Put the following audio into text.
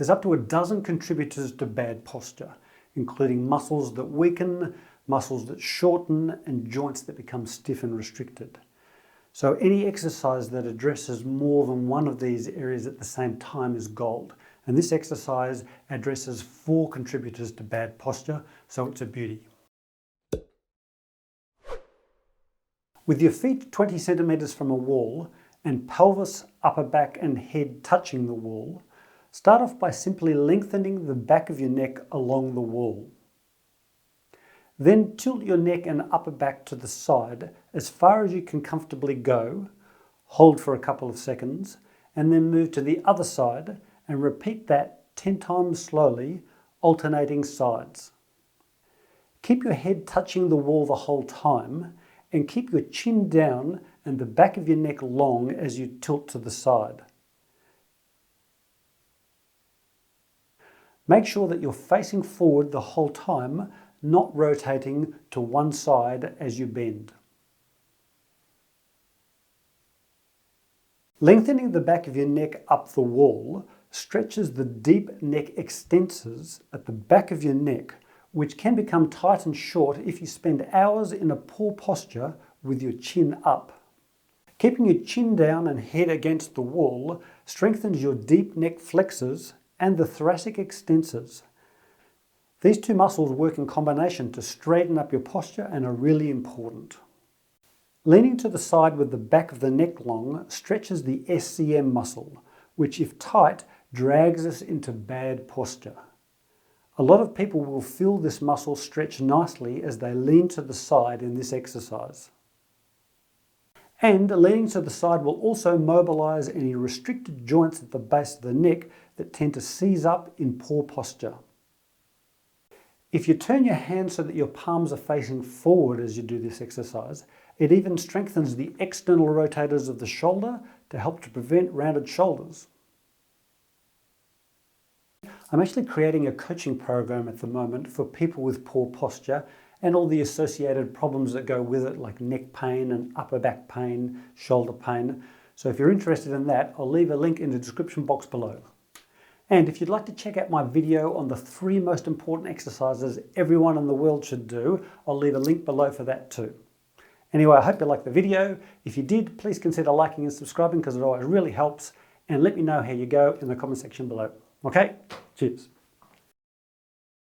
There's up to a dozen contributors to bad posture, including muscles that weaken, muscles that shorten, and joints that become stiff and restricted. So any exercise that addresses more than one of these areas at the same time is gold. And this exercise addresses 4 contributors to bad posture, so it's a beauty. With your feet 20 centimeters from a wall and pelvis, upper back and head touching the wall, start off by simply lengthening the back of your neck along the wall. Then tilt your neck and upper back to the side as far as you can comfortably go, hold for a couple of seconds, and then move to the other side and repeat that 10 times slowly, alternating sides. Keep your head touching the wall the whole time and keep your chin down and the back of your neck long as you tilt to the side. Make sure that you're facing forward the whole time, not rotating to one side as you bend. Lengthening the back of your neck up the wall stretches the deep neck extensors at the back of your neck, which can become tight and short if you spend hours in a poor posture with your chin up. Keeping your chin down and head against the wall strengthens your deep neck flexors and the thoracic extensors. These 2 muscles work in combination to straighten up your posture and are really important. Leaning to the side with the back of the neck long stretches the SCM muscle, which if tight drags us into bad posture. A lot of people will feel this muscle stretch nicely as they lean to the side in this exercise. And leaning to the side will also mobilize any restricted joints at the base of the neck that tend to seize up in poor posture. If you turn your hands so that your palms are facing forward as you do this exercise, it even strengthens the external rotators of the shoulder to help to prevent rounded shoulders. I'm actually creating a coaching program at the moment for people with poor posture and all the associated problems that go with it, like neck pain and upper back pain, shoulder pain. So if you're interested in that, I'll leave a link in the description box below. And if you'd like to check out my video on the 3 most important exercises everyone in the world should do, I'll leave a link below for that too. Anyway, I hope you liked the video. If you did, please consider liking and subscribing because it always really helps. And let me know how you go in the comment section below. Okay? Cheers.